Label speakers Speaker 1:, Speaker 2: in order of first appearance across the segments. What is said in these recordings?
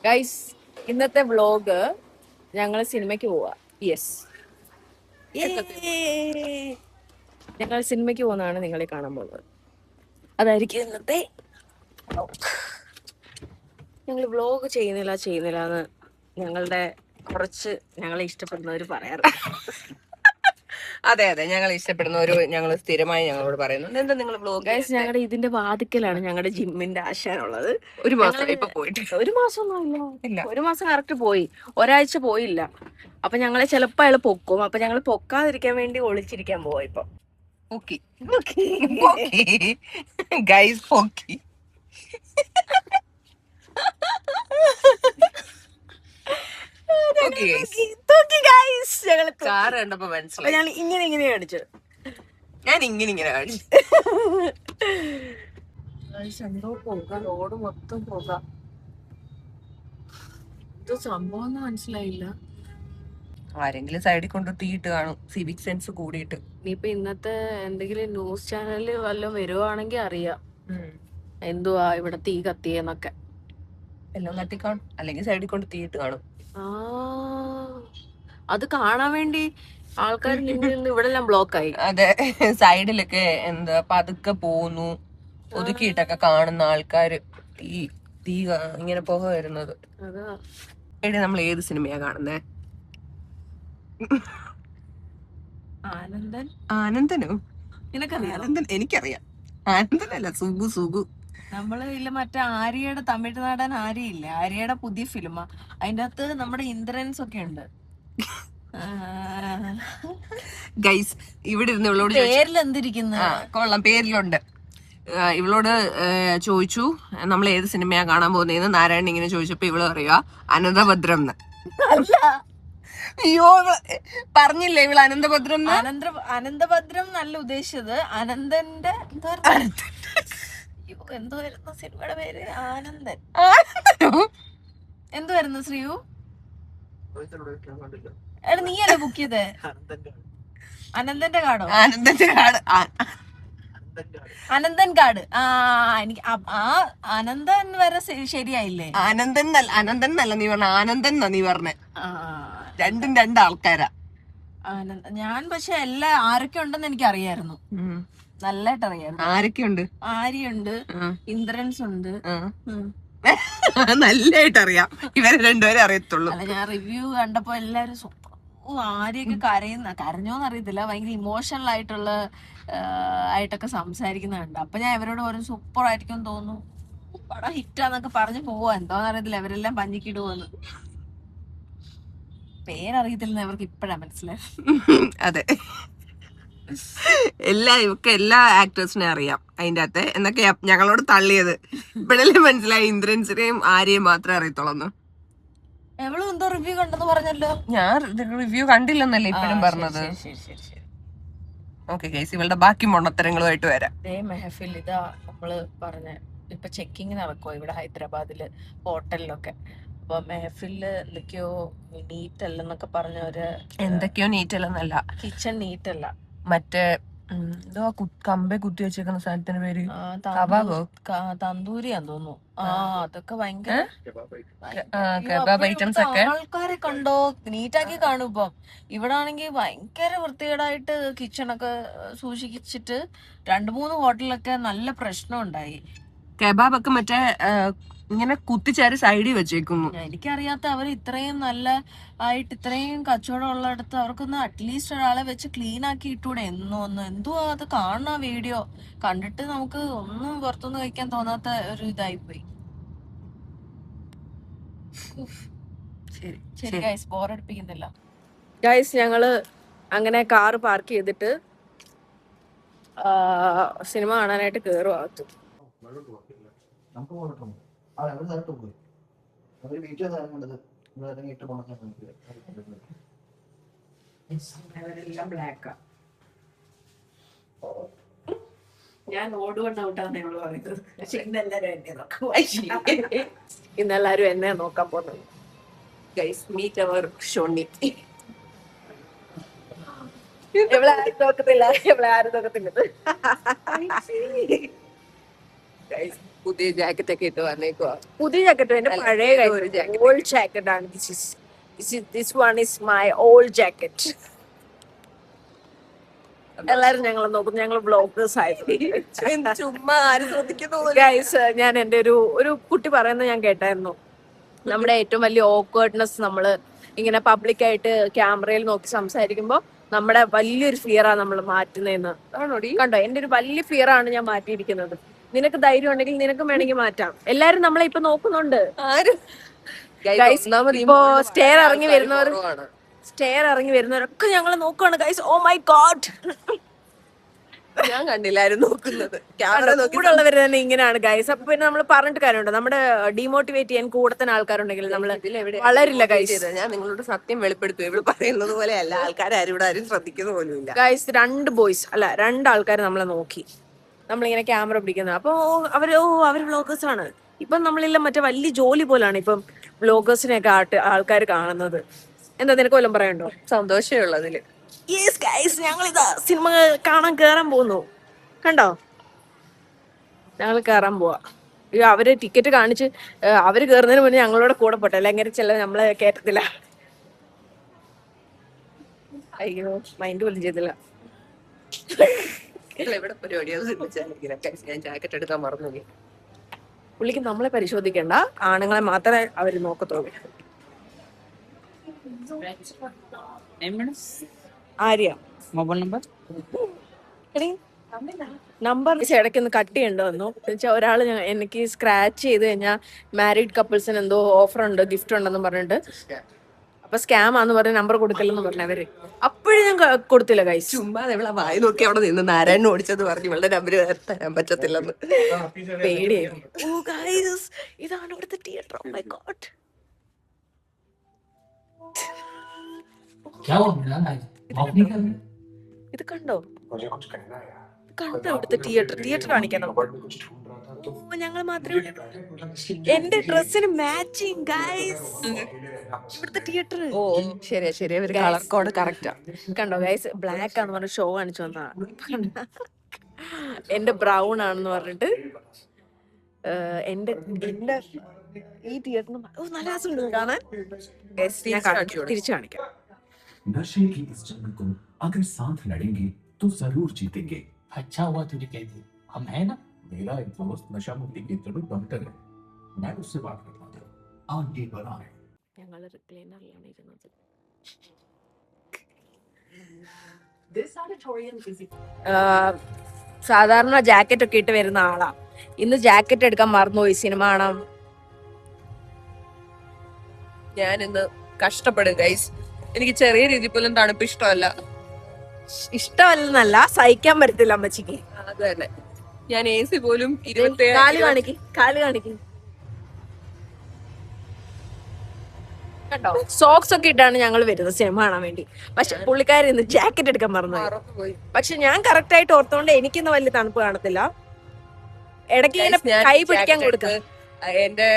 Speaker 1: Guys, ഇന്നത്തെ vlog ഞങ്ങൾ സിനിമയ്ക്ക് പോവാ. യെസ്, ഞങ്ങൾ സിനിമയ്ക്ക് പോകുന്നതാണ് നിങ്ങളെ കാണാൻ പോകുന്നത്. അതായിരിക്കും ഇന്നത്തെ. ഞങ്ങൾ വ്ലോഗ് ചെയ്യുന്നില്ല എന്ന് ഞങ്ങളുടെ കുറച്ച് ഞങ്ങളെ ഇഷ്ടപ്പെടുന്നവർ പറയാറുണ്ട്.
Speaker 2: അതെ, ഞങ്ങൾ ഇഷ്ടപ്പെടുന്നവര് ഞങ്ങൾ സ്ഥിരമായി ഞങ്ങളോട് പറയുന്നുണ്ട്, എന്താ നിങ്ങൾ വ്ലോഗ്.
Speaker 1: ഗൈസ്, ഞങ്ങളുടെ ഇതിന്റെ വാതിക്കലാണ് ഞങ്ങളുടെ ജിമ്മിന്റെ ആശാനുള്ളത്.
Speaker 2: ഒരു മാസം ഇപ്പൊ പോയിട്ട്.
Speaker 1: ഒരു മാസമൊന്നും ഇല്ല, ഒരു മാസം കറക്റ്റ് പോയി, ഒരാഴ്ച പോയില്ല. അപ്പൊ ഞങ്ങളെ ചിലപ്പോ അയാൾ പൊക്കും. അപ്പൊ ഞങ്ങൾ പൊക്കാതിരിക്കാൻ വേണ്ടി ഒളിച്ചിരിക്കാൻ പോവാ ഇപ്പൊ.
Speaker 2: ഗൈസ് പൊക്കി. കാറ് കണ്ടപ്പോ മനസ്സിലായി.
Speaker 1: ഞാൻ ഇങ്ങനെ കാണിച്ചു.
Speaker 2: ഞാൻ ഇങ്ങനെ കാണിച്ചു.
Speaker 1: എന്തോ പോകാം, റോഡ് മൊത്തം പോകാം. എന്തോ സംഭവം മനസ്സിലായില്ല.
Speaker 2: ആരെങ്കിലും സൈഡിൽ കൊണ്ട് തീയിട്ട് കാണും, സിവിക് സെൻസ് കൂടിയിട്ട്.
Speaker 1: ഇനിയിപ്പൊ ഇന്നത്തെ എന്തെങ്കിലും ന്യൂസ് ചാനലിൽ വല്ലതും വരുവാണെങ്കിൽ അറിയാം എന്തുവാ ഇവിടെ തീ കത്തിയെന്നൊക്കെ.
Speaker 2: എല്ലാം കത്തിക്കാണും, അല്ലെങ്കിൽ സൈഡിൽ കൊണ്ട് തീയിട്ട് കാണും.
Speaker 1: അത് കാണാൻ വേണ്ടി ആൾക്കാർ നിന്ന് ഇവിടെ എല്ലാം ബ്ലോക്ക് ആയി.
Speaker 2: അതെ, സൈഡിലൊക്കെ എന്താ പതുക്കെ പോന്നു, ഒതുക്കിയിട്ടൊക്കെ കാണുന്ന ആൾക്കാര് തീ ഇങ്ങനെ പുക വരുന്നത്. നമ്മൾ ഏത് സിനിമയാ കാണുന്നേ? ആനന്ദനോ? ആനന്ദൻ എനിക്കറിയാം. ആനന്ദനല്ല, സുഗു.
Speaker 1: നമ്മള് ഇല്ല, മറ്റേ ആര്യയുടെ തമിഴ്നാടൻ ആര്യയില്ലേ, ആര്യയുടെ പുതിയ ഫിലിമാ. അതിന്റെ അകത്ത് നമ്മുടെ ഇന്ദ്രൻസ് ഒക്കെ ഉണ്ട്.
Speaker 2: ഗൈസ്, ഇവിടെ ഇരുന്ന് ഇവളോട്
Speaker 1: പേരിൽ എന്തിരിക്കുന്നു?
Speaker 2: കൊള്ളാം, പേരിലുണ്ട്. ഇവളോട് ചോദിച്ചു നമ്മൾ ഏത് സിനിമയാ കാണാൻ പോകുന്നതെന്ന്. നാരായണൻ ഇങ്ങനെ ചോദിച്ചപ്പോ ഇവള് പറയുക അനന്തഭദ്രം എന്ന്. അയ്യോ, പറഞ്ഞില്ലേ ഇവള് അനന്തഭദ്രം?
Speaker 1: അനന്തഭദ്രം നല്ല ഉദ്ദേശിച്ചത് അനന്തന്റെ എന്തോ വരുന്ന സിനിമയുടെ പേര്. ആനന്ദൻ എന്തോ വരുന്നു ശ്രീയു? എടാ, നീയല്ലേ ബുക്ക് ചെയ്തേ? അനന്തന്റെ കാർഡോ? അനന്തൻ കാർഡ്. എനിക്ക് ആ അനന്തൻ വരെ ശരിയായില്ലേ?
Speaker 2: അനന്തൻ എന്നല്ല നീ പറഞ്ഞ, ആനന്ദൻ എന്നാ നീ പറഞ്ഞ. രണ്ടും രണ്ടാൾക്കാരാ.
Speaker 1: ഞാൻ പക്ഷെ ആരൊക്കെ ഉണ്ടെന്ന് എനിക്ക് അറിയായിരുന്നു, നല്ലായിട്ട് അറിയായിരുന്നു.
Speaker 2: ആരൊക്കെയുണ്ട്?
Speaker 1: ആര്യയുണ്ട്, ഇന്ദ്രൻസ് ഉണ്ട്.
Speaker 2: നല്ലായിട്ട് അറിയാം, ഇവരെ രണ്ടുപേരെ അറിയത്തുള്ളൂ.
Speaker 1: അല്ല, ഞാൻ റിവ്യൂ കണ്ടപ്പോ എല്ലാരും ആര്യൊക്കെ കരഞ്ഞോന്ന് അറിയത്തില്ല, ഭയങ്കര ഇമോഷണൽ ആയിട്ടൊക്കെ സംസാരിക്കുന്നുണ്ട്. അപ്പൊ ഞാൻ ഇവരോട് പറഞ്ഞു സൂപ്പർ ആയിരിക്കും തോന്നുന്നു, പടം ഹിറ്റാന്നൊക്കെ പറഞ്ഞു പോവാ. എന്തോന്ന് അറിയത്തില്ല, ഇവരെല്ലാം പഞ്ഞിക്കിടുവോന്ന്. പേരറിയത്തില്ലെന്ന് അവർക്ക് ഇപ്പഴാ മനസ്സിലായി.
Speaker 2: അതെ, എല്ലാ ആക്ടേഴ്സിനെ അറിയാം അതിന്റെ അകത്ത് എന്നൊക്കെ ഞങ്ങളോട് തള്ളിയത്. ഇപ്പഴല്ലേ മനസ്സിലായി ഇന്ദ്രൻസിനെയും ആരെയും മാത്രമേ അറിയത്തുള്ളൂ.
Speaker 1: എവളും എന്തോ റിവ്യൂ കണ്ടെന്ന് പറഞ്ഞല്ലോ.
Speaker 2: ഞാൻ റിവ്യൂ കണ്ടില്ലെന്നല്ലേ ഇപ്പഴും പറഞ്ഞത്. ഓക്കെ ഗൈസ്, ഇവളുടെ ബാക്കി മൊണ്ണത്തരങ്ങളുമായിട്ട് വരാം.
Speaker 1: മെഹഫിൽ ഇതാ നമ്മള് പറഞ്ഞ ഇപ്പൊ ചെക്കിങ് നടക്കുവോ ഇവിടെ ഹൈദരാബാദില് ഹോട്ടലിലൊക്കെ. അപ്പൊ മെഹഫില് എന്തൊക്കെയോ നീറ്റ് അല്ലെന്നൊക്കെ പറഞ്ഞവര്.
Speaker 2: എന്തൊക്കെയോ നീറ്റ് അല്ലെന്നല്ല,
Speaker 1: കിച്ചൺ നീറ്റ് അല്ല,
Speaker 2: മറ്റേ എന്തോ കമ്പെ കുത്തി വെച്ചേക്കുന്ന സാധനത്തിന്റെ പേര്
Speaker 1: തന്തൂരിയാന്ന് തോന്നുന്നു. അതൊക്കെ ഭയങ്കര
Speaker 2: ഐറ്റംസ് ഒക്കെ.
Speaker 1: ആൾക്കാരെ കണ്ടോ നീറ്റാക്കി കാണും. ഇപ്പം ഇവിടെ ആണെങ്കിൽ ഭയങ്കര വൃത്തികേടായിട്ട് കിച്ചണൊക്കെ സൂക്ഷിച്ചിട്ട് 2-3 ഹോട്ടലിലൊക്കെ നല്ല പ്രശ്നം ഉണ്ടായി.
Speaker 2: കബാബ് ഒക്കെ മറ്റേ ഇങ്ങനെ കുത്തിച്ചാരി സൈഡിൽ വെച്ചേക്കുന്നു.
Speaker 1: എനിക്കറിയാത്ത അവർ ഇത്രയും നല്ല ആയിട്ട് ഇത്രയും കച്ചവടം ഉള്ളിടത്ത് അവർക്കൊന്ന് അറ്റ്ലീസ്റ്റ് ഒരാളെ വെച്ച് ക്ലീൻ ആക്കി ഇട്ടൂടെ. എന്തുവാ അത് കാണുന്ന വീഡിയോ കണ്ടിട്ട് നമുക്ക് ഒന്നും പുറത്തൊന്നും കഴിക്കാൻ തോന്നാത്ത ഒരു ഇതായി പോയി. ശരി ഗൈസ്, ബോറടിപ്പിക്കുന്നില്ല ഗൈസ്. ഞങ്ങള് അങ്ങനെ കാറ് പാർക്ക് ചെയ്തിട്ട് സിനിമ കാണാനായിട്ട് കേറും അകത്ത്. ഞാൻ ഓടുകൊണ്ട് ഔട്ടാന്ന് ഞങ്ങള് പറയുന്നത്. പക്ഷെ ഇന്നെല്ലാരും എന്നെ നോക്കാൻ പോകുന്നത്.
Speaker 2: ഗൈസ്, മീറ്റ് അവർ ഷോണി.
Speaker 1: ഇവിടെ ആരും നോക്കത്തില്ല.
Speaker 2: പുതിയ ജാക്കറ്റ് ഒക്കെ ഇട്ട് വന്നേക്കുവാ.
Speaker 1: പുതിയ ജാക്കറ്റ് എന്റെ പഴയ
Speaker 2: ഒരു jacket.
Speaker 1: ഓൾഡ് ജാക്കറ്റ് ആണ്. This one is my old jacket. എല്ലാരും ഞങ്ങളെ നോക്കും, ഞങ്ങൾ ബ്ലോഗേഴ്സ് ആയിരുന്നു.
Speaker 2: ചുമ്മാ ആരും ശ്രദ്ധിക്കുന്നു.
Speaker 1: ഗൈസ്, ഞാൻ എന്റെ ഒരു കുട്ടി പറയുന്നത് ഞാൻ കേട്ടായിരുന്നു. നമ്മുടെ ഏറ്റവും വലിയ ഓക്വേർഡ്നെസ് നമ്മള് ഇങ്ങനെ പബ്ലിക്കായിട്ട് ക്യാമറയിൽ നോക്കി സംസാരിക്കുമ്പോ നമ്മുടെ വലിയൊരു ഫിയറാണ് നമ്മൾ മാറ്റുന്നതെന്ന്. കണ്ടോ, എന്റെ ഒരു വലിയ ഫിയറാണ് ഞാൻ മാറ്റിയിരിക്കുന്നത്. നിനക്ക് ധൈര്യം ഉണ്ടെങ്കിൽ നിനക്കും വേണമെങ്കിൽ മാറ്റാം. എല്ലാരും നമ്മളെ ഇപ്പൊ നോക്കുന്നുണ്ട്. ഇപ്പോ സ്റ്റെയർ ഇറങ്ങി വരുന്നവരൊക്കെ ഞങ്ങളെ നോക്കുവാണ് ഗൈസ്. ഓ മൈ ഗോഡ്,
Speaker 2: ഞാൻ കണ്ടില്ലായിരുന്നു നോക്കുന്നത്.
Speaker 1: കൂടെയുള്ളവര് തന്നെ ഇങ്ങനെയാണ് ഗൈസ്. അപ്പൊ പിന്നെ നമ്മൾ പറഞ്ഞിട്ട് കാര്യമുണ്ടോ? നമ്മുടെ ഡീമോട്ടിവേറ്റ് ചെയ്യാൻ കൂടത്തിന് ആൾക്കാരുണ്ടെങ്കിൽ നമ്മള് വളരില്ല ഗൈസ്.
Speaker 2: ഞാൻ നിങ്ങളോട് സത്യം വെളിപ്പെടുത്തും. ഇവിടെ പറയുന്നത് പോലെ അല്ല, ആൾക്കാരും ഇവിടെ ആരും ശ്രദ്ധിക്കുന്ന പോലും ഇല്ല
Speaker 1: ഗൈസ്. 2 ബോയ്സ് അല്ല 2 ആൾക്കാർ നമ്മളെ നോക്കി, നമ്മളിങ്ങനെ ക്യാമറ പിടിക്കുന്നത്. അപ്പൊ അവര് വ്ളോഗേഴ്സ് ആണ്. ഇപ്പം നമ്മളില്ല മറ്റേ വലിയ ജോലി പോലാണ് ഇപ്പം വ്ളോഗേഴ്സിനെയൊക്കെ ആൾക്കാർ കാണുന്നത്. എന്താ നിനക്ക് വല്ലതും പറയണ്ടോ?
Speaker 2: സന്തോഷമേ ഉള്ളതില്.
Speaker 1: യെസ് ഗൈസ്, ഞങ്ങളിതാ സിനിമ കാണാൻ കേറാൻ പോകുന്നു. കണ്ടോ, ഞങ്ങൾ കേറാൻ പോവാ. അയ്യോ, അവര് ടിക്കറ്റ് കാണിച്ച് അവര് കേറുന്നതിന് മുന്നേ ഞങ്ങളോട് കൂടെ പോട്ടെ, അല്ലെങ്കിൽ ചില നമ്മളെ കേട്ടത്തില്ല. അയ്യോ, മൈൻഡ് പോലും ചെയ്തില്ല.
Speaker 2: എവിടെ പരിപാടിയാണ്? ഞാൻ ജാക്കറ്റ് എടുക്കാൻ മറന്നു.
Speaker 1: പുള്ളിക്ക് നമ്മളെ പരിശോധിക്കണ്ട, ആണുങ്ങളെ മാത്രമേ അവര് നോക്കത്തുള്ളൂ. ആര്യ
Speaker 3: മൊബൈൽ
Speaker 1: നമ്പർ ഇടയ്ക്കൊന്ന് കട്ട് ചെയ്യണ്ടോ വന്നു. എന്നുവെച്ചാൽ ഒരാള് എനിക്ക് സ്ക്രാച്ച് ചെയ്ത് കഴിഞ്ഞാൽ മാരീഡ് കപ്പിൾസിന് എന്തോ ഓഫർ ഉണ്ട്, ഗിഫ്റ്റ് ഉണ്ടെന്ന് പറഞ്ഞിട്ട്, അപ്പൊ സ്കാം ആന്ന് പറഞ്ഞ നമ്പർ കൊടുക്കലെന്ന് പറഞ്ഞവര്. അപ്പോഴും ഞാൻ കൊടുത്തില്ല ഗൈസ്.
Speaker 2: ചുമ്മാ ഇവിടെ വായി നോക്കി അവിടെ നിന്ന് നാരായണൻ ഓടിച്ചത് പറഞ്ഞു ഇവളുടെ നമ്പർ തരാൻ പറ്റത്തില്ലെന്ന്.
Speaker 1: പേടിയായിരുന്നു. ഓ ഗൈസ്, ഇതാണ് ഇവിടുത്തെ തിയേറ്റർ. ഓ മൈ ഗോഡ്, ഇത് കണ്ടോ? കണ്ടോ ഇവിടുത്തെ തിയേറ്റർ കാണിക്കണം. ഓ, ഞങ്ങൾ മാത്രമേ എന്റെ ഡ്രസ്സിന് മാച്ചിങ് ഗൈസ്. ഇവിടുത്തെ തിയേറ്റർ.
Speaker 2: ഓ ശരിയാ ശരിയാ, കളർ കോഡ് കറക്റ്റാ.
Speaker 1: കണ്ടോ ഗൈസ്, ബ്ലാക്ക് ആന്ന് പറഞ്ഞ ഷോ കാണിച്ചു വന്നാ. എന്റെ ബ്രൗൺ ആണെന്ന് പറഞ്ഞിട്ട് എന്റെ ഈ തിയേറ്ററിന് നല്ല രസമുണ്ട് കാണാൻ. തിരിച്ചു കാണിക്കാം.
Speaker 4: नशे की इस जंग को अगर साथ लड़ेंगे तो जरूर जीतेंगे।
Speaker 3: अच्छा हुआ तुझे कह दी, हम है ना।
Speaker 4: मेरा एक दोस्त नशा मुक्ति केंद्र में डॉक्टर है, मैं उससे बात करता हूँ। आगे बढ़ाएं।
Speaker 1: ഞങ്ങള് റിക്ലൈനറിലാണ് ഇരുന്നത്. സാധാരണ ജാക്കറ്റ് ഒക്കെ ഇട്ട് വരുന്ന ആളാ. ഇന്ന് ജാക്കറ്റ് എടുക്കാൻ മറന്നുപോയി സിനിമ കാണാൻ.
Speaker 2: ഞാൻ ഇന്ന് കഷ്ടപ്പെടും ഗൈസ്. എനിക്ക് ചെറിയ രീതിയിൽ പോലും തണുപ്പ് ഇഷ്ടമല്ല.
Speaker 1: ഇഷ്ടമല്ലെന്നല്ല, സഹിക്കാൻ പറ്റത്തില്ല അമ്മച്ചിക്ക്.
Speaker 2: അത് തന്നെ, ഞാൻ AC പോലും
Speaker 1: കാല് കാണിക്ക്. കണ്ടോ, സോക്സ് ഒക്കെ ഇട്ടാണ് ഞങ്ങൾ വരുന്നത് സിനിമ കാണാൻ വേണ്ടി. പക്ഷെ പുള്ളിക്കാരി ഇന്ന് ജാക്കറ്റ് എടുക്കാൻ മറന്നുപോയി. പക്ഷെ ഞാൻ കറക്റ്റ് ആയിട്ട് ഓർത്തോണ്ട് എനിക്കിന്ന് വലിയ തണുപ്പ് കാണത്തില്ല. ഇടയ്ക്ക് ഇങ്ങനെ കൈ പിടിക്കാൻ കൊടുക്കുക.
Speaker 2: എന്റെ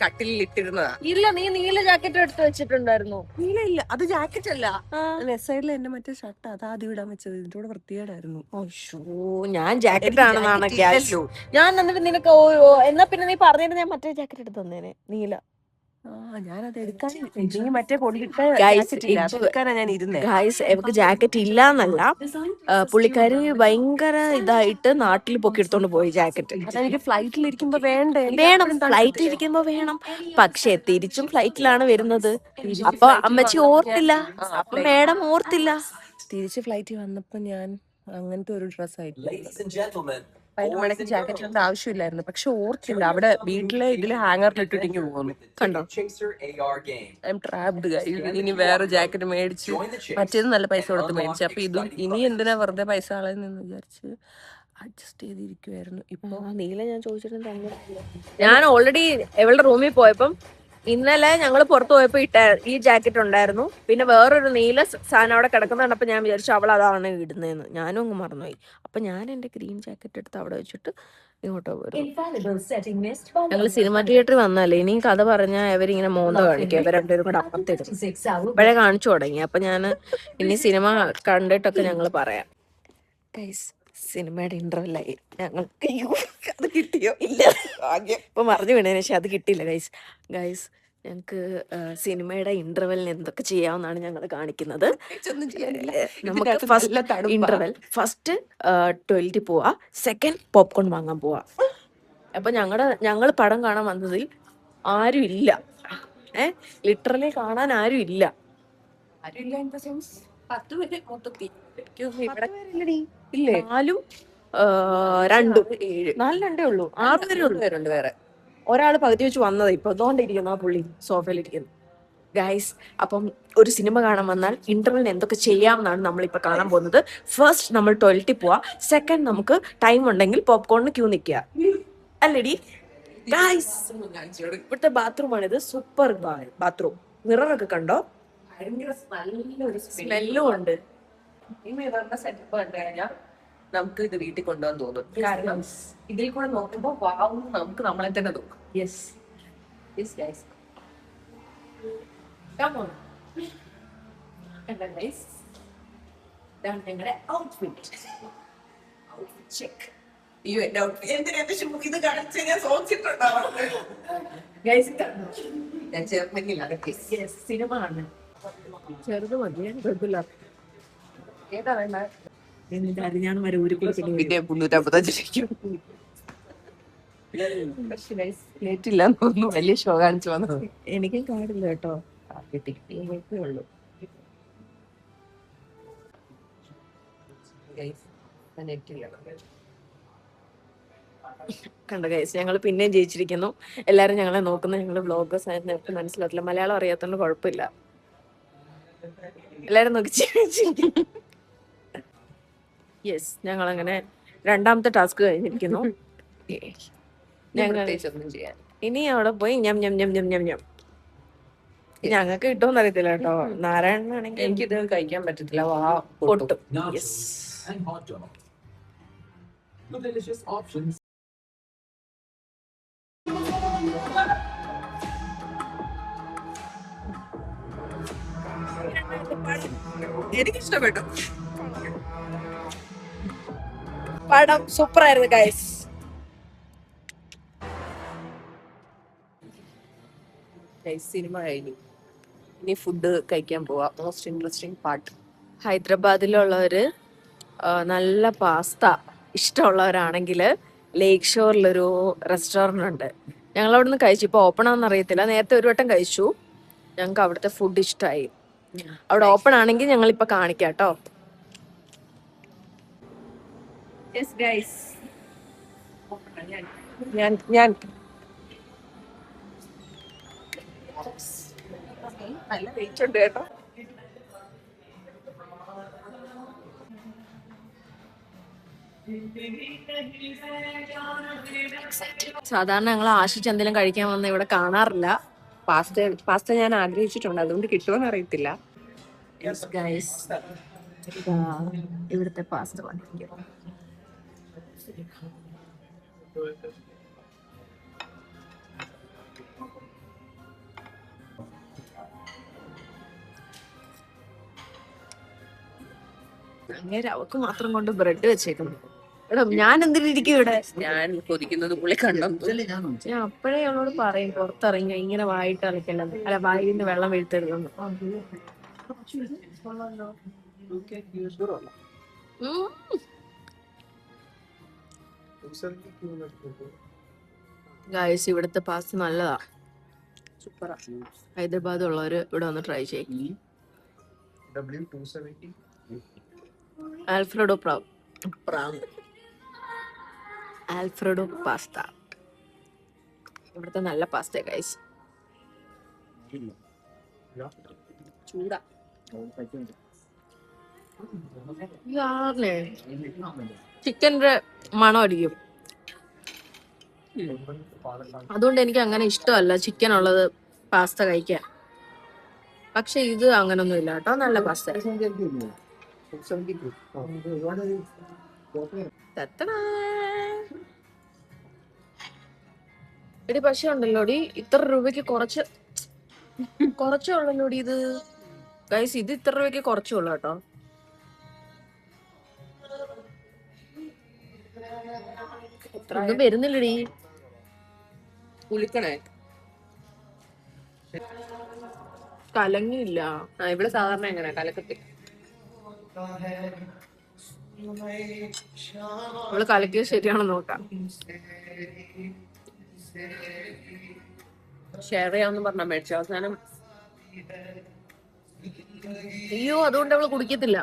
Speaker 2: കട്ടിലിൽ ഇട്ടിരുന്നതാ.
Speaker 1: ഇല്ല, നീ നീല ജാക്കറ്റ് എടുത്ത് വെച്ചിട്ടുണ്ടായിരുന്നു.
Speaker 2: ഇല്ല, അത് ജാക്കറ്റ് അല്ല, സൈഡിൽ എന്റെ മറ്റേ ഷർട്ട് അത് ആദ്യം ഇടാൻ വെച്ചത്. ഇതിന്റെ കൂടെ വൃത്തികേടായിരുന്നു.
Speaker 1: ഞാൻ ജാക്കറ്റ് ആണെന്നാണ് ഞാൻ എന്നിട്ട് നിനക്ക് എന്നാ പിന്നെ നീ പറഞ്ഞിട്ട് ഞാൻ മറ്റേ ജാക്കറ്റ് എടുത്ത് തന്നേനെ, നീല.
Speaker 2: ഞാനത് എടുക്കാൻ മറ്റേ ഞാൻ ഇരുന്നേ.
Speaker 1: ഗൈസ്, ഇവക്ക് ജാക്കറ്റ് ഇല്ലാന്നല്ല, പുള്ളിക്കാരി ഭയങ്കര ഇതായിട്ട് നാട്ടിൽ പൊക്കി എടുത്തോണ്ട് പോയി ജാക്കറ്റ്.
Speaker 2: അതെനിക്ക് ഫ്ലൈറ്റിൽ ഇരിക്കുമ്പോ
Speaker 1: വേണം, ഫ്ലൈറ്റിൽ ഇരിക്കുമ്പോ വേണം. പക്ഷെ തിരിച്ചും ഫ്ലൈറ്റിലാണ് വരുന്നത്. അപ്പൊ അമ്മച്ചി ഓർത്തില്ല, അപ്പൊ മേഡം ഓർത്തില്ല.
Speaker 2: തിരിച്ച് ഫ്ലൈറ്റിൽ വന്നപ്പോ ഞാൻ അങ്ങനത്തെ ഒരു ഡ്രസ് ആയിട്ടില്ല. മടക്ക് ജാക്കറ്റ് ഇടേണ്ട ആവശ്യമില്ലായിരുന്നു. പക്ഷെ ഓർത്തില്ല, അവിടെ വീട്ടിലെ ഇതില് ഹാങ്ങറിൽ ഇട്ടിട്ടിങ്ങി പോകുന്നു. കണ്ടോ, ഐ എം ട്രാപ്ഡ് ഗൈസ്. ഇനി വേറെ ജാക്കറ്റ് മേടിച്ചു, മറ്റേത് നല്ല പൈസ കൊടുത്ത് മേടിച്ചു. അപ്പൊ ഇതും ഇനി എന്തിനാ വെറുതെ പൈസ കളയുന്നെന്ന് വിചാരിച്ച് അഡ്ജസ്റ്റ് ചെയ്തിരിക്കുവായിരുന്നു. ഇപ്പൊ
Speaker 1: നീല ഞാൻ ചോദിച്ചിട്ടുണ്ട്. ഞാൻ ഓൾറെഡി ഇവളുടെ റൂമിൽ പോയപ്പം ഇന്നലെ ഞങ്ങൾ പുറത്തു പോയപ്പോ ഈ ജാക്കറ്റ് ഉണ്ടായിരുന്നു. പിന്നെ വേറൊരു നീല സാധനം അവിടെ കിടക്കുന്നുണ്ട്. അപ്പൊ ഞാൻ വിചാരിച്ചു അവൾ അതാണ് ഇടുന്നതെന്ന്. ഞാനും അങ്ങ് മറന്നുപോയി. അപ്പൊ ഞാൻ എന്റെ ഗ്രീൻ ജാക്കറ്റ് എടുത്ത് അവിടെ വെച്ചിട്ട് ഇങ്ങോട്ടോ പോരും. ഞങ്ങൾ സിനിമ തിയേറ്ററിൽ വന്നല്ലേ, ഇനി കഥ പറഞ്ഞാൽ ഇവരിങ്ങനെ മോന്ത കാണിക്കും. ഇവർ രണ്ടുപേരും കൂടെ അപ്പത്തിടും. ഇപ്പോഴേ കാണിച്ചു തുടങ്ങി. അപ്പൊ ഞാൻ ഇനി സിനിമ കണ്ടിട്ടൊക്കെ ഞങ്ങൾ പറയാം. ഗൈസ്, സിനിമയുടെ ഇന്റർവെല്ലായി ഞങ്ങൾക്ക്. അത് കിട്ടിയോ? ഇല്ല, ഇപ്പൊ മറിഞ്ഞു വീണതിന് ശേഷം അത് കിട്ടിയില്ല ഗൈസ്. ഗൈസ്, ഞങ്ങൾക്ക് സിനിമയുടെ ഇന്റർവെല്ലിന് എന്തൊക്കെ ചെയ്യാമെന്നാണ് ഞങ്ങൾ കാണിക്കുന്നത്. നമുക്ക് ഫസ്റ്റ് ഇന്റർവെൽ, ഫസ്റ്റ് ടോയ്ലറ്റിൽ പോവാ, സെക്കൻഡ് പോപ്കോൺ വാങ്ങാൻ പോവാ. അപ്പൊ ഞങ്ങൾ പടം കാണാൻ വന്നതിൽ ആരും ഇല്ല. ലിറ്ററലി കാണാൻ ആരും ഇല്ല. നാലും രണ്ടും 4 ഉള്ളൂ. 6 പേരേ ഉള്ളൂ. വേറെ ഒരാള് പകുതി വെച്ച് വന്നത് ഇപ്പൊ അതുകൊണ്ടിരിക്കുന്നു ആ പുള്ളി സോഫയിലിരിക്കുന്നു. ഗൈസ്, അപ്പം ഒരു സിനിമ കാണാൻ വന്നാൽ ഇന്റർവെല്ലിന് എന്തൊക്കെ ചെയ്യാമെന്നാണ് നമ്മളിപ്പോൾ കാണാൻ പോകുന്നത്. ഫസ്റ്റ് നമ്മൾ ടോയ്ലറ്റിൽ പോവാ, സെക്കൻഡ് നമുക്ക് ടൈം ഉണ്ടെങ്കിൽ പോപ്കോണിന് ക്യൂ നിൽക്കുക. അല്ലടി ഗൈസ്, ഇവിടുത്തെ ബാത്റൂമാണിത്. Super bathroom. മിററൊക്കെ കണ്ടോ? സ്മെല്ലും ഉണ്ട്.
Speaker 2: സെറ്റപ്പ് കണ്ടു കഴിഞ്ഞാൽ നമുക്ക് ഇത് വീട്ടിൽ കൊണ്ടുപോകാൻ തോന്നും. കാരണം ഇതിൽ കൂടെ നോക്കുമ്പോ വാവും നമുക്ക് നമ്മളെ തന്നെ നോക്കും.
Speaker 1: Yes
Speaker 2: yes guys. ഞങ്ങളുടെ ഔട്ട്ഫിറ്റ് ചെക്ക്. അയ്യോ, എന്റെ ഔട്ട്ഫിറ്റ് എന്തിനാ ഇത് കാണിച്ചു ഞാൻ സോച്ചിട്ടുണ്ടാവും. ഞാൻ ചേർന്നെങ്കിലാണ്
Speaker 1: സിനിമ ആണ്. ചെറുത് മതി, കുഴപ്പമില്ല.
Speaker 2: ഏതാ വേണ്ട?
Speaker 1: എന്നിട്ട് അരിഞ്ഞാണ് വരെ ഊരി കൊടുക്കുന്നത്.
Speaker 2: പിന്നെ 355 ലേറ്റില്ലാന്ന് തോന്നുന്നു. വലിയ ഷോ കാണിച്ചു വന്നത്.
Speaker 1: എനിക്കും കാടില്ല കേട്ടോ.
Speaker 2: കിട്ടി ഉള്ളൂ.
Speaker 1: കണ്ട ഗൈസ്, ഞങ്ങൾ പിന്നെയും ജയിച്ചിരിക്കുന്നു. എല്ലാരും ഞങ്ങളെ നോക്കുന്ന ഞങ്ങള് വ്ളോഗേഴ്സ് ആയിരുന്നു. എനിക്ക് മനസ്സിലാവില്ല, മലയാളം അറിയാത്തോണ്ട് കുഴപ്പമില്ല. എല്ലാരും നോക്കി ജയിച്ചിരിക്കുന്നു. യെസ്, ഞങ്ങൾ അങ്ങനെ രണ്ടാമത്തെ ടാസ്ക് കഴിഞ്ഞിരിക്കുന്നു. ഞങ്ങൾ
Speaker 2: ഒന്നും ചെയ്യാൻ
Speaker 1: ഇനി അവിടെ പോയി ഞം ഞം ഞം ഞം ഞം ഞം. ഞങ്ങൾക്ക് കിട്ടുമെന്ന് അറിയത്തില്ല കേട്ടോ. നാരായണനാണെങ്കിൽ
Speaker 2: എനിക്കിത് കഴിക്കാൻ പറ്റത്തില്ല. വാ
Speaker 1: പൊട്ടും.
Speaker 4: Nachos and hot dog. Two delicious options.
Speaker 1: എനിക്ക് ഇഷ്ടപ്പെട്ടു. പടം സൂപ്പർ ആയിരുന്നു ഗൈസ്.
Speaker 2: സിനിമ കഴിഞ്ഞു. ഇനി ഫുഡ് കഴിക്കാൻ പോവാ. Most interesting part.
Speaker 1: ഹൈദരാബാദിലുള്ളവര് നല്ല പാസ്ത ഇഷ്ടമുള്ളവരാണെങ്കിൽ ലേക്ക് ഷോറിലൊരു റെസ്റ്റോറൻ്റ് ഉണ്ട്. ഞങ്ങൾ അവിടെ നിന്ന് കഴിച്ചു. ഇപ്പോൾ ഓപ്പൺ ആണെന്ന് അറിയത്തില്ല. നേരത്തെ ഒരു വട്ടം കഴിച്ചു. ഞങ്ങൾക്ക് അവിടുത്തെ ഫുഡ് ഇഷ്ടമായി. അവിടെ ഓപ്പൺ ആണെങ്കിൽ ഞങ്ങൾ ഇപ്പൊ കാണിക്കാം കേട്ടോ.
Speaker 2: ഞാൻ നല്ല വെയിറ്റ് ഉണ്ട് കേട്ടോ.
Speaker 1: സാധാരണ ഞങ്ങൾ ആശിച്ച് എന്തെങ്കിലും കഴിക്കാൻ വന്ന ഇവിടെ കാണാറില്ല.
Speaker 2: പാസ്ത ഞാൻ ആഗ്രഹിച്ചിട്ടുണ്ട്, അതുകൊണ്ട് കിട്ടുമെന്ന് അറിയത്തില്ല.
Speaker 1: ഇവിടുത്തെ പാസ്ത വന്നിരിക്കും. അങ്ങനെ അവക്ക് മാത്രം കൊണ്ട് ബ്രെഡ് വെച്ചേക്കുന്നു. എടാ, ഞാൻ എന്തിനിരിക്കും ഇവിടെ?
Speaker 2: ഞാൻ കൊതിക്കുന്നത് പുള്ളി കണ്ടോ?
Speaker 1: ഞാൻ അപ്പോഴേ അവളോട് പറയും പുറത്തിറങ്ങി ഇങ്ങനെ വായിട്ട് കളിക്കല്ലെന്ന്. അല്ല, വായിൽ നിന്ന് വെള്ളം വീഴ്ത്തരുതെന്ന്. ഗൈസ്, ഇവിടുത്തെ പാസ്ത നല്ലതാ, സൂപ്പറാ. ഹൈദരാബാദ് ഉള്ളവര് ഇവിടെ വന്ന് ട്രൈ ചെയ്യും. ആൽഫ്രെഡോ ആൽഫ്രെഡോ പാസ്ത ഇവിടുത്തെ നല്ല പാസ്ത ഗൈസ്.
Speaker 2: ചൂടാ.
Speaker 1: ചിക്കൻ്റെ മണം അടിക്കും. അതുകൊണ്ട് എനിക്ക് അങ്ങനെ ഇഷ്ടമല്ല ചിക്കൻ ഉള്ളത് പാസ്ത കഴിക്കാൻ. പക്ഷെ ഇത് അങ്ങനൊന്നും ഇല്ല കേട്ടോ, നല്ല പാസ്ത. എടി, പക്ഷെ ഉണ്ടല്ലോടി, ഇത്ര രൂപയ്ക്ക് കുറച്ചേ ഉള്ളല്ലോടി ഇത്. ഗൈസ്, ഇത് ഇത്ര രൂപയ്ക്ക് കുറച്ചേ ഉള്ളു കേട്ടോ. ഒന്നും വരുന്നില്ലടി.
Speaker 2: കുളിക്കണേ.
Speaker 1: കലങ്ങിയില്ല.
Speaker 2: ഇവിടെ സാധാരണ എങ്ങനെ കലക്കത്തി.
Speaker 1: അവള് കലക്കിയത് ശരിയാണെന്ന് നോക്കാം.
Speaker 2: ഷെയർ ചെയ്യാമെന്ന് പറഞ്ഞ മേടിച്ച അവസാനം
Speaker 1: അയ്യോ, അതുകൊണ്ട് അവള് കുടിക്കത്തില്ല.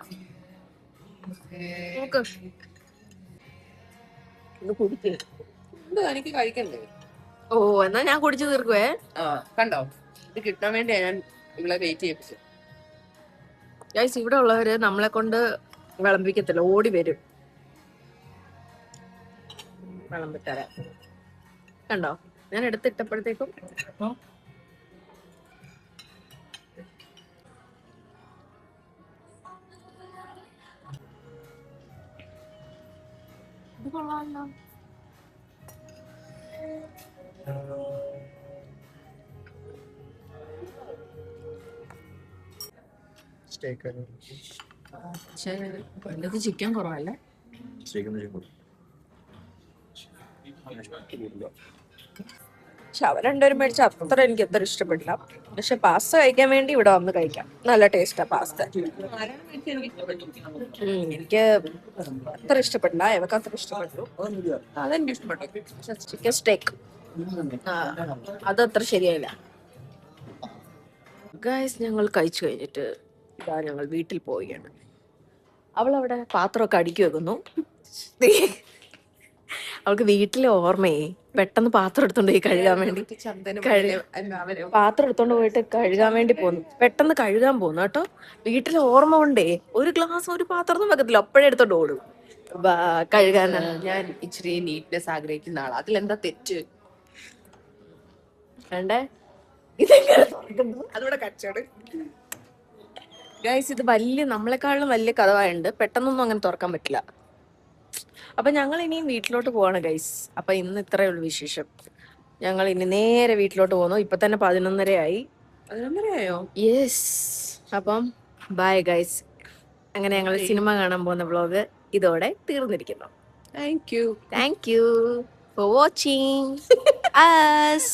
Speaker 1: നോക്ക്,
Speaker 2: ഇത് കുടിക്കേ. എന്തോ എനിക്ക് കഴിക്കണ്ടേ?
Speaker 1: ഓ എന്നാ ഞാൻ കുടിച്ചു തീർക്കുവേ.
Speaker 2: കണ്ടോ, ഇത് കിട്ടാൻ വേണ്ടിയാ ഞാൻ ഇവിടെ വെയിറ്റ് ചെയ്യിപ്പിച്ചു.
Speaker 1: ഗൈസ്, ഇവിടെ ഉള്ളവര് നമ്മളെ കൊണ്ട് വിളമ്പിക്കത്തില്ല, ഓടി വരും വിളമ്പിത്തരാൻ. കണ്ടോ, ഞാൻ എടുത്തിട്ടപ്പോഴത്തേക്കും ഇത് കൊള്ളാമല്ലോ. പക്ഷേ ഇതിനകത്ത് ചിക്കൻ കുറവല്ലേ? പക്ഷെ അവർ രണ്ടുപേരും മേടിച്ച അത്ര എനിക്ക് അത്ര ഇഷ്ടപ്പെട്ടില്ല. പക്ഷെ പാസ്ത കഴിക്കാൻ വേണ്ടി ഇവിടെ വന്ന് കഴിക്കാം. നല്ല ടേസ്റ്റാ പാസ്ത. എനിക്ക് അത്ര ഇഷ്ടപ്പെട്ടില്ല, എവക്ക് അത്ര ഇഷ്ടപ്പെട്ടു.
Speaker 2: അതെനിക്ക് ഇഷ്ടപ്പെട്ടു.
Speaker 1: ചിക്കൻ സ്റ്റേക്ക് അതത്ര ശരിയായില്ല. ഗൈസ്, ഞങ്ങൾ കഴിച്ചു കഴിഞ്ഞിട്ട് ഇതാ ഞങ്ങൾ വീട്ടിൽ പോവുകയാണ്. അവളവിടെ പാത്രമൊക്കെ അടുക്കി വെക്കുന്നു. അവൾക്ക് വീട്ടിലെ ഓർമ്മയെ പെട്ടെന്ന് പാത്രം എടുത്തോണ്ട് പോയി കഴുകാൻ വേണ്ടി പാത്രം എടുത്തോണ്ട് പോയിട്ട് കഴുകാൻ വേണ്ടി പോന്നു. പെട്ടെന്ന് കഴുകാൻ പോന്നു കേട്ടോ. വീട്ടിലെ ഓർമ്മ കൊണ്ടേ ഒരു ഗ്ലാസ് ഒരു പാത്രം വെക്കത്തില്ല, അപ്പോഴേ എടുത്തോണ്ട് ഓടും കഴുകാനാണ്.
Speaker 2: ഞാൻ ഇച്ചിരി നീറ്റ്നെസ് ആഗ്രഹിക്കുന്ന ആളാ. അതിലെന്താ തെറ്റ്?
Speaker 1: വേണ്ടേ?
Speaker 2: അതോടെ കച്ചവട.
Speaker 1: ഗൈസ്, ഇത് നമ്മളെക്കാളും വലിയ കഥവായുണ്ട്. പെട്ടെന്നൊന്നും അങ്ങനെ തുറക്കാൻ പറ്റില്ല. അപ്പൊ ഞങ്ങൾ ഇനിയും വീട്ടിലോട്ട് പോവാണ് ഗൈസ്. അപ്പൊ ഇന്ന് ഇത്രയേ ഉള്ളൂ വിശേഷം. ഞങ്ങൾ ഇനി നേരെ വീട്ടിലോട്ട് പോകുന്നു. ഇപ്പൊ തന്നെ 11:30
Speaker 2: 11:30
Speaker 1: യെസ്. അപ്പം ബൈ ഗൈസ്. അങ്ങനെ ഞങ്ങൾ സിനിമ കാണാൻ പോകുന്ന വ്ളോഗ് ഇതോടെ തീർന്നിരിക്കുന്നു.
Speaker 2: Thank you
Speaker 1: thank you for watching us.